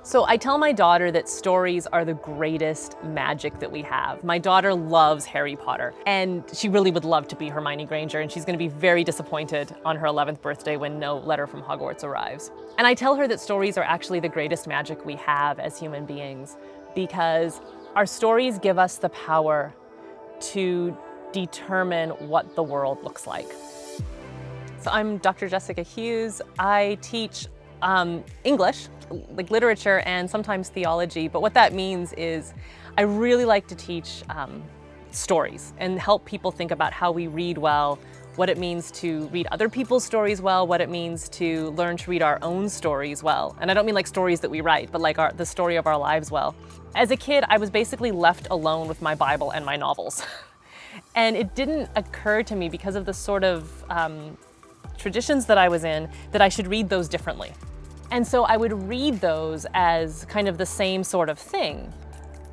So I tell my daughter that stories are the greatest magic that we have. My daughter loves Harry Potter, and she really would love to be Hermione Granger, and she's going to be very disappointed on her 11th birthday when no letter from Hogwarts arrives. And I tell her that stories are actually the greatest magic we have as human beings, because our stories give us the power to determine what the world looks like. So I'm Dr. Jessica Hughes. I teach English, like literature, and sometimes theology. But what that means is I really like to teach stories and help people think about how we read well, what it means to read other people's stories well, what it means to learn to read our own stories well. And I don't mean like stories that we write, but like the story of our lives well. As a kid, I was basically left alone with my Bible and my novels. And it didn't occur to me, because of the sort of traditions that I was in, that I should read those differently. And so I would read those as kind of the same sort of thing.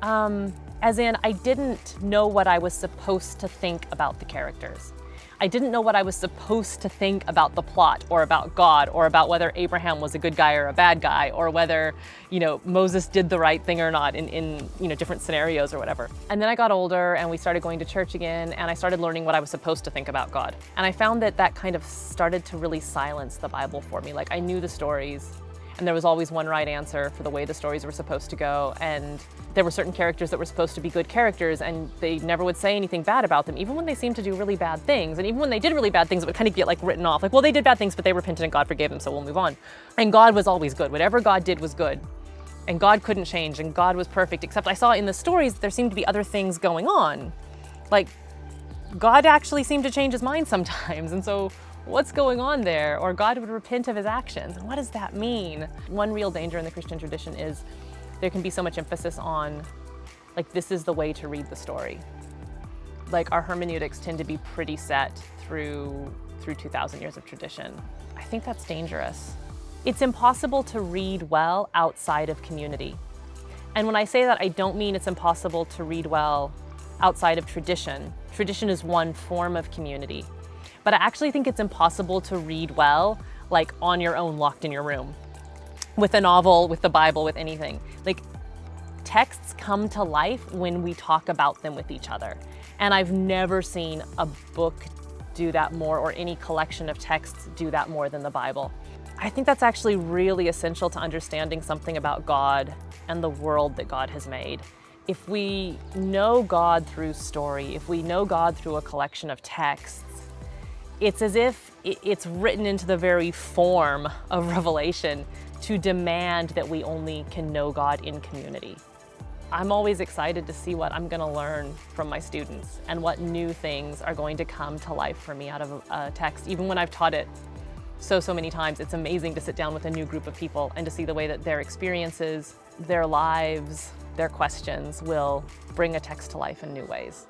As in, I didn't know what I was supposed to think about the characters. I didn't know what I was supposed to think about the plot, or about God, or about whether Abraham was a good guy or a bad guy, or whether, Moses did the right thing or not in different scenarios or whatever. And then I got older and we started going to church again, and I started learning what I was supposed to think about God. And I found that kind of started to really silence the Bible for me. Like, I knew the stories, and there was always one right answer for the way the stories were supposed to go. And there were certain characters that were supposed to be good characters, and they never would say anything bad about them, even when they seemed to do really bad things. And even when they did really bad things, it would kind of get like written off. Like, well, they did bad things, but they repented and God forgave them, so we'll move on. And God was always good. Whatever God did was good. And God couldn't change, and God was perfect, except I saw in the stories there seemed to be other things going on. Like, God actually seemed to change his mind sometimes, and so what's going on there? Or God would repent of his actions, and what does that mean? One real danger in the Christian tradition is there can be so much emphasis on, like, this is the way to read the story. Like, our hermeneutics tend to be pretty set through 2,000 years of tradition. I think that's dangerous. It's impossible to read well outside of community. And when I say that, I don't mean it's impossible to read well outside of tradition. Tradition is one form of community. But I actually think it's impossible to read well, like, on your own, locked in your room, with a novel, with the Bible, with anything. Like, texts come to life when we talk about them with each other. And I've never seen a book do that more, or any collection of texts do that more than the Bible. I think that's actually really essential to understanding something about God and the world that God has made. If we know God through story, if we know God through a collection of texts, it's as if it's written into the very form of revelation to demand that we only can know God in community. I'm always excited to see what I'm going to learn from my students, and what new things are going to come to life for me out of a text. Even when I've taught it so many times, it's amazing to sit down with a new group of people and to see the way that their experiences, their lives, their questions will bring a text to life in new ways.